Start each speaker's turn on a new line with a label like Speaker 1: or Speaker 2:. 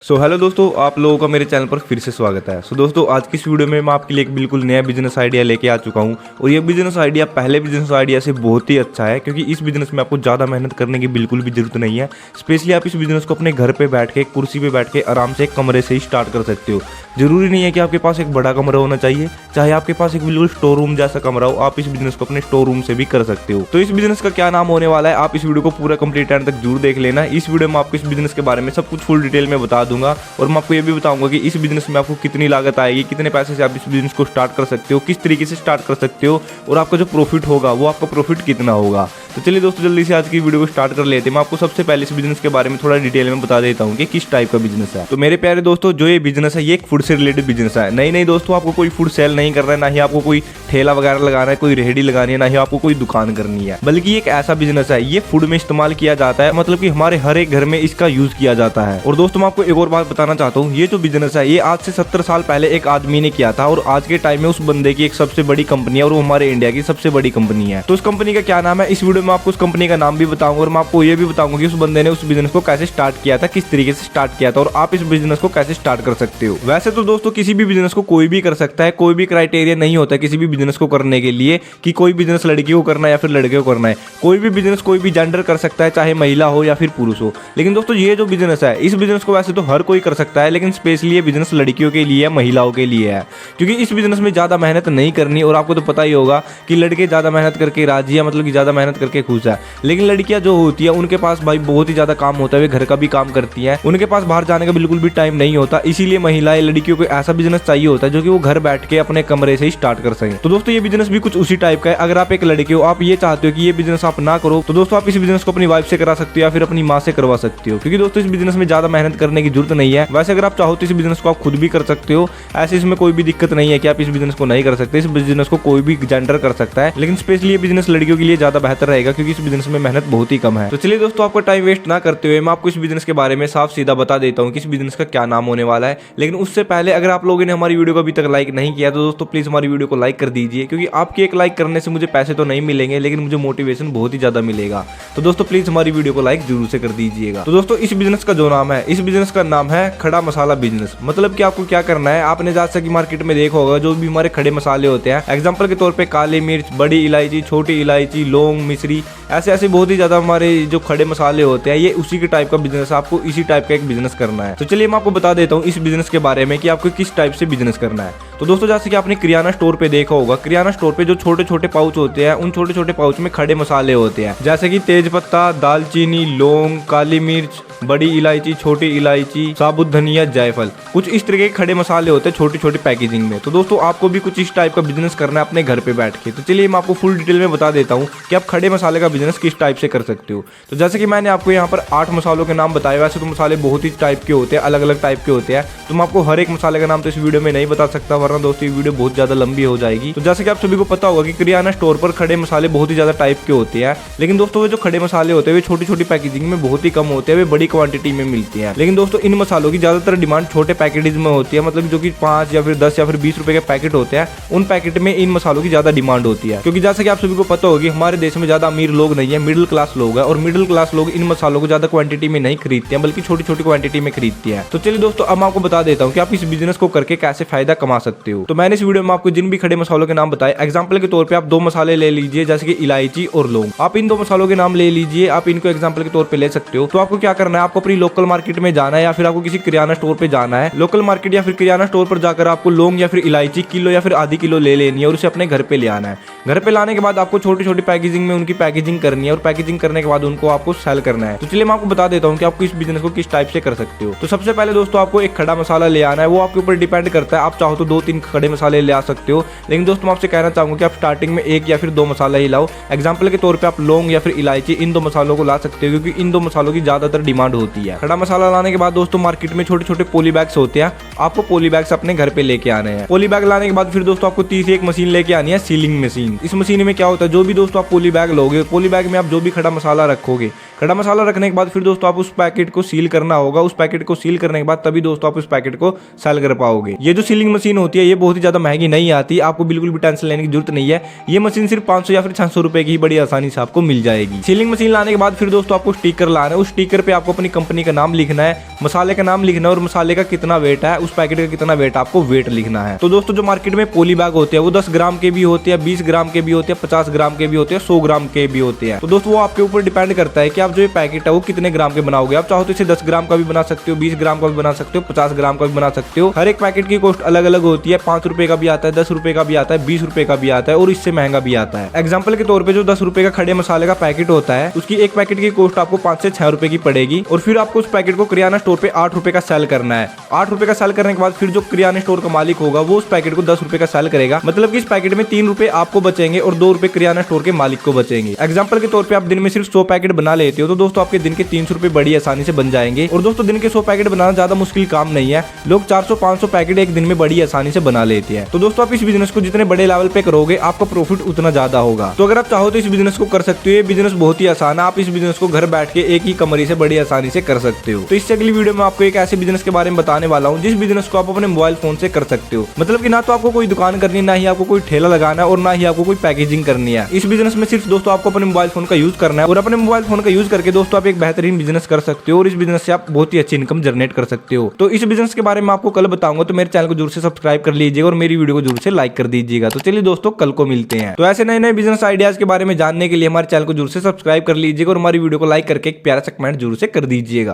Speaker 1: Hello दोस्तों, आप लोगों का मेरे चैनल पर फिर से स्वागत है। दोस्तों, आज की इस वीडियो में मैं आपके लिए एक बिल्कुल नया बिजनेस आइडिया लेके आ चुका हूं। और ये बिजनेस आइडिया पहले बिजनेस आइडिया से बहुत ही अच्छा है, क्योंकि इस बिजनेस में आपको ज़्यादा मेहनत करने की बिल्कुल भी जरूरत नहीं है। स्पेशली आप इस बिजनेस को अपने घर पे बैठ के, कुर्सी पे बैठ के आराम से एक कमरे से ही स्टार्ट कर सकते हो। जरूरी नहीं है कि आपके पास एक बड़ा कमरा होना चाहिए, चाहे आपके पास एक बिल्कुल स्टोर रूम जैसा कमरा हो, आप इस बिजनेस को अपने स्टोर रूम से भी कर सकते हो। तो इस बिजनेस का क्या नाम होने वाला है, आप इस वीडियो को पूरा कंप्लीट एंड तक जरूर देख लेना। इस वीडियो में आपको इस बिजनेस के बारे में सब कुछ फुल डिटेल में बता दूंगा, और मैं आपको ये भी बताऊंगा कि इस बिजनेस में आपको कितनी लागत आएगी, कितने पैसे से आप इस बिजनेस को स्टार्ट कर सकते हो, किस तरीके से स्टार्ट कर सकते हो, और आपका जो प्रॉफिट होगा वो आपका प्रॉफिट कितना होगा। तो चलिए दोस्तों, जल्दी से आज की वीडियो को स्टार्ट कर लेते हैं। मैं आपको सबसे पहले इस बिजनेस के बारे में थोड़ा डिटेल में बता देता हूँ कि किस टाइप का बिजनेस है। तो मेरे प्यारे दोस्तों, जो ये बिजनेस है ये एक फूड से रिलेटेड बिजनेस है। नहीं दोस्तों, आपको कोई फूड सेल नहीं करना है, ना ही आपको कोई ठेला वगैरह लगाना है, कोई रेहड़ी लगानी है, ना ही आपको कोई दुकान करनी है। बल्कि एक ऐसा बिजनेस है, ये फूड में इस्तेमाल किया जाता है, मतलब कि हमारे हर एक घर में इसका यूज किया जाता है। और दोस्तों, मैं आपको एक और बात बताना चाहता हूँ, ये जो बिजनेस है ये आज से 70 साल पहले एक आदमी ने किया था, और आज के टाइम में उस बंदे की एक सबसे बड़ी कंपनी है, और वो हमारे इंडिया की सबसे बड़ी कंपनी है। तो उस कंपनी का क्या नाम है, इस वीडियो में आपको उस कंपनी का नाम भी बताऊंगा, और मैं आपको ये भी बताऊंगा कि उस बंदे ने उस बिजनेस को कैसे स्टार्ट किया था, किस तरीके से स्टार्ट किया था, और आप इस बिजनेस को कैसे स्टार्ट कर सकते हो। वैसे तो दोस्तों, किसी भी बिजनेस को कोई भी कर सकता है, कोई भी क्राइटेरिया नहीं होता किसी भी बिजनेस को करने के लिए कि कोई बिजनेस लड़की को करना है या फिर लड़के को करना है। कोई भी बिजनेस कोई भी जेंडर कर सकता है, चाहे महिला हो या फिर पुरुष हो। लेकिन दोस्तों, ये जो बिजनेस है, इस बिजनेस को वैसे तो हर कोई कर सकता है, लेकिन स्पेशली ये बिजनेस लड़कियों के लिए, महिलाओं के लिए है, क्योंकि इस बिजनेस में ज्यादा मेहनत नहीं करनी। और आपको तो पता ही होगा कि लड़के ज्यादा मेहनत करके राजी है, मतलब कि ज्यादा मेहनत करके खुश है। लेकिन लड़कियां जो होती है, उनके पास भाई बहुत ही ज्यादा काम होता है, वे घर का भी काम करती हैं, उनके पास बाहर जाने का बिल्कुल भी टाइम नहीं होता। इसीलिए महिलाएं, लड़कियों को ऐसा बिजनेस चाहिए होता है जो कि वो घर बैठ के अपने कमरे से ही स्टार्ट कर सकें। तो दोस्तों, ये बिजनेस भी कुछ उसी टाइप का है। अगर आप एक लड़के हो, आप ये चाहते हो कि ये बिजनेस आप ना करो, तो दोस्तों आप इस बिजनेस को अपनी वाइफ से करा सकते हो या फिर अपनी माँ से करवा सकते हो, क्योंकि दोस्तों इस बिजनेस में ज्यादा मेहनत करने की जरूरत नहीं है। वैसे अगर आप चाहो तो इस बिजनेस को आप खुद भी कर सकते हो, ऐसे इसमें कोई भी दिक्कत नहीं है कि आप इस बिजनेस को नहीं कर सकते। इस बिजनेस को कोई भी जेंडर कर सकता है, लेकिन स्पेशली ये बिजनेस लड़कियों के लिए ज्यादा बेहतर रहेगा, क्योंकि इस बिजनेस में मेहनत बहुत ही कम है। तो चलिए दोस्तों, आपका टाइम वेस्ट ना करते हुए मैं आपको इस बिजनेस के बारे में साफ सीधा बता देता हूँ कि इस बिजनेस का क्या नाम होने वाला है। लेकिन उससे पहले, अगर आप लोगों ने हमारी वीडियो को अभी तक लाइक नहीं किया, तो दोस्तों प्लीज हमारी वीडियो को लाइक कर दीजिए, क्योंकि आपके एक लाइक करने से मुझे पैसे तो नहीं मिलेंगे, लेकिन मुझे मोटिवेशन बहुत ही ज्यादा मिलेगा। तो दोस्तों प्लीज हमारी वीडियो को लाइक जरूर से कर दीजिएगा। तो दोस्तों, इस बिजनेस का जो नाम है, इस बिजनेस का नाम है खड़ा मसाला बिजनेस। मतलब कि आपको क्या करना है, आपने जैसा कि मार्केट में देखा होगा, जो भी हमारे खड़े मसाले होते हैं, एग्जांपल के तौर पे काली मिर्च, बड़ी इलायची, छोटी इलायची, लौंग, मिश्री, ऐसे ऐसे बहुत ही ज्यादा हमारे जो खड़े मसाले होते हैं, ये उसी के टाइप का बिजनेस, आपको इसी टाइप का एक बिजनेस करना है। तो चलिए मैं आपको बता देता हूँ इस बिजनेस के बारे में कि आपको किस टाइप से बिजनेस करना है। तो दोस्तों, जैसे कि आपने किराना स्टोर पे देखा होगा, किराना स्टोर पे जो छोटे छोटे पाउच होते हैं, उन छोटे छोटे पाउच में खड़े मसाले होते हैं, जैसे कि तेज पत्ता, दालचीनी, लौंग, काली मिर्च, बड़ी इलायची, छोटी इलायची, साबुत धनिया, जायफल, कुछ इस तरह के खड़े मसाले होते हैं छोटी छोटी पैकेजिंग में। तो दोस्तों, आपको भी कुछ इस टाइप का बिजनेस करना है अपने घर पे बैठ के। तो चलिए मैं आपको फुल डिटेल में बता देता हूँ कि आप खड़े मसाले का बिजनेस किस टाइप से कर सकते हो। तो जैसे कि मैंने आपको यहाँ पर 8 मसालों के नाम बताए। वैसे तो मसाले बहुत ही टाइप के होते हैं, अलग अलग टाइप के होते हैं, तो मैं आपको हर एक मसाले का नाम तो इस वीडियो में नहीं बता सकता, वरना दोस्तों ये वीडियो बहुत ज्यादा लंबी हो जाएगी। तो जैसे कि आप सभी को पता होगा कि किराना स्टोर पर खड़े मसाले बहुत ही ज्यादा टाइप के होते हैं, लेकिन दोस्तों वो जो खड़े मसाले होते हैं वे छोटी छोटी पैकेजिंग में बहुत ही कम होते हैं, वे बड़ी क्वांटिटी में मिलते हैं। लेकिन दोस्तों, इन मसालों की ज्यादातर डिमांड छोटे पैकेजेस में होती है, मतलब जो कि 5 या फिर 10 या फिर 20 रुपए के पैकेट होते हैं, उन पैकेट में इन मसालों की ज्यादा डिमांड होती है। क्योंकि जैसे कि आप सभी को पता होगी, हमारे देश में ज्यादा अमीर लोग नहीं है, मिडिल क्लास लोग है, और मिडिल क्लास लोग इन मसालों को ज्यादा क्वांटिटी में नहीं खरीदते हैं, बल्कि छोटी छोटी क्वांटिटी में खरीदते हैं। तो चलिए दोस्तों, अब मैं आपको बता देता हूँ कि आप इस बिजनेस को करके कैसे फायदा कमा सकते हो। तो मैंने इस वीडियो में आपको जिन भी खड़े मसालों के नाम बताए, एग्जाम्पल के तौर पर आप 2 मसाले ले लीजिए, जैसे कि इलायची और लौंग। आप इन 2 मसालों के नाम ले लीजिए, आप इनको एग्जाम्पल के तौर पर ले सकते हो। तो आपको क्या करना है, आपको अपनी लोकल मार्केट में जाना है, या फिर आपको किसी किराना स्टोर पे जाना है। लोकल मार्केट या फिर किराना स्टोर पर जाकर आपको लौंग या फिर इलायची किलो या फिर आधी किलो ले लेनी है, और उसे अपने घर पे ले आना है। घर पे लाने के बाद आपको छोटी छोटी पैकेजिंग में उनकी पैकेजिंग करनी है, और पैकेजिंग करने के बाद उनको आपको सेल करना है। तो चलिए मैं आपको बता देता हूँ कि आपको इस बिजनेस को किस टाइप से कर सकते हो। तो सबसे पहले दोस्तों, आपको एक खड़ा मसाला ले आना है, वो आपके ऊपर डिपेंड करता है, आप चाहो तो 2-3 खड़े मसाले ले आ सकते हो। लेकिन दोस्तों, मैं आपसे कहना चाहूंगा कि आप स्टार्टिंग में 1 या फिर 2 मसाला ही लाओ। एग्जाम्पल के तौर पर आप लौंग या फिर इलायची, इन 2 मसालों को ला सकते हो, क्योंकि इन 2 मसालों की ज्यादातर डिमांड होती है। खड़ा मसाला लाने के बाद दोस्तों, मार्केट में छोटे छोटे पॉली बैग्स होते हैं, आपको पॉली बैग्स अपने घर पे लेके आने हैं। पॉली बैग लाने के बाद फिर दोस्तों, आपको तीसरी एक मशीन लेके आनी है, सीलिंग मशीन। इस मशीन में क्या होता है, जो भी दोस्तों आप पॉली बैग लोगे, पॉली बैग में आप जो भी खड़ा मसाला रखोगे, खड़ा मसाला रखने के बाद फिर दोस्तों आप उस पैकेट को सील करना होगा। उस पैकेट को सील करने के बाद तभी दोस्तों आप उस पैकेट को सेल कर पाओगे। ये जो सीलिंग मशीन होती है, ये बहुत ही ज्यादा महंगी नहीं आती, आपको बिल्कुल भी टेंशन लेने की जरूरत नहीं है। ये मशीन सिर्फ 500 या फिर 600 रुपए की बड़ी आसानी से आपको मिल जाएगी। सीलिंग मशीन लाने के बाद फिर दोस्तों आपको स्टिकर लाना है, उस स्टिकर पे आपको आपको अपनी कंपनी का नाम लिखना है, मसाले का नाम लिखना है और मसाले का कितना वेट है, उस पैकेट का कितना वेट आपको वेट लिखना है। तो दोस्तों जो मार्केट में पॉली बैग होते हैं वो 10 ग्राम के भी होते हैं, 20 ग्राम के भी होते हैं, 50 ग्राम के भी होते हैं, 100 ग्राम के भी होते हैं। तो दोस्तों वो आपके ऊपर डिपेंड करता है कि आप जो ये पैकेट है वो कितने ग्राम के बनाओगे। आप चाहो तो इसे 10 ग्राम का भी बना सकते हो, 20 ग्राम का भी बना सकते हो, 50 ग्राम का भी बना सकते हो। हर एक पैकेट की कॉस्ट अलग अलग होती है। 5 रुपए का भी आता है, 10 रुपए का भी आता है, 20 रुपए का भी आता है और इससे महंगा भी आता है। एग्जाम्पल के तौर पर जो 10 रुपए का खड़े मसाले का पैकेट होता है उसकी एक पैकेट की कॉस्ट आपको 5 से 6 रुपए की पड़ेगी और फिर आपको उस पैकेट को किराना स्टोर पे 8 रुपए का सेल करना है। 8 रुपए का सेल करने के बाद फिर जो किराना स्टोर का मालिक होगा वो उस पैकेट को 10 रुपए का सेल करेगा। मतलब कि इस पैकेट में 3 रुपए आपको बचेंगे और 2 रुपए किराना स्टोर के मालिक को बचेंगे। एग्जाम्पल के तौर पे आप दिन में सिर्फ 100 पैकेट बना लेते हो तो दोस्तों आपके दिन के 300 रुपए बड़ी आसानी से बन जाएंगे। और दोस्तों दिन के 100 पैकेट बनाना ज्यादा मुश्किल काम नहीं है, लोग 400-500 पैकेट एक दिन में बड़ी आसानी से बना लेते हैं। तो दोस्तों आप इस बिजनेस को जितने बड़े लेवल पे करोगे आपका प्रॉफिट उतना ज्यादा होगा। तो अगर आप चाहो तो इस बिजनेस को कर सकते हो। ये बिजनेस बहुत ही आसान है, आप इस बिजनेस को घर बैठ के एक ही कमरे से बड़ी आसानी से कर सकते हो। तो इससे अगली वीडियो में आपको एक ऐसे बिजनेस के बारे में बताने वाला हूँ जिस बिजनेस को आप अपने मोबाइल फोन से कर सकते हो। मतलब कि ना तो आपको कोई दुकान करनी है, ना ही आपको कोई ठेला लगाना है और ना ही आपको कोई पैकेजिंग करनी है। इस बिजनेस में सिर्फ दोस्तों आपको अपने मोबाइल फोन का यूज करना है और अपने मोबाइल फोन का यूज करके दोस्तों आप एक बेहतरीन बिजनेस कर सकते हो और इस बिजनेस से आप बहुत ही अच्छी इनकम जनरेट कर सकते हो। तो इस बिजनेस के बारे में आपको कल बताऊंगा, तो मेरे चैनल को जरूर से सब्सक्राइब कर लीजिएगा और मेरी वीडियो को जरूर से लाइक कर दीजिएगा। तो चलिए दोस्तों कल को मिलते हैं। तो ऐसे नए नए बिजनेस आइडियाज के बारे में जानने के लिए हमारे चैनल को जरूर से सब्सक्राइब कर लीजिएगा और हमारी वीडियो को लाइक करके एक प्यारा सा कमेंट जरूर से कर दीजिएगा।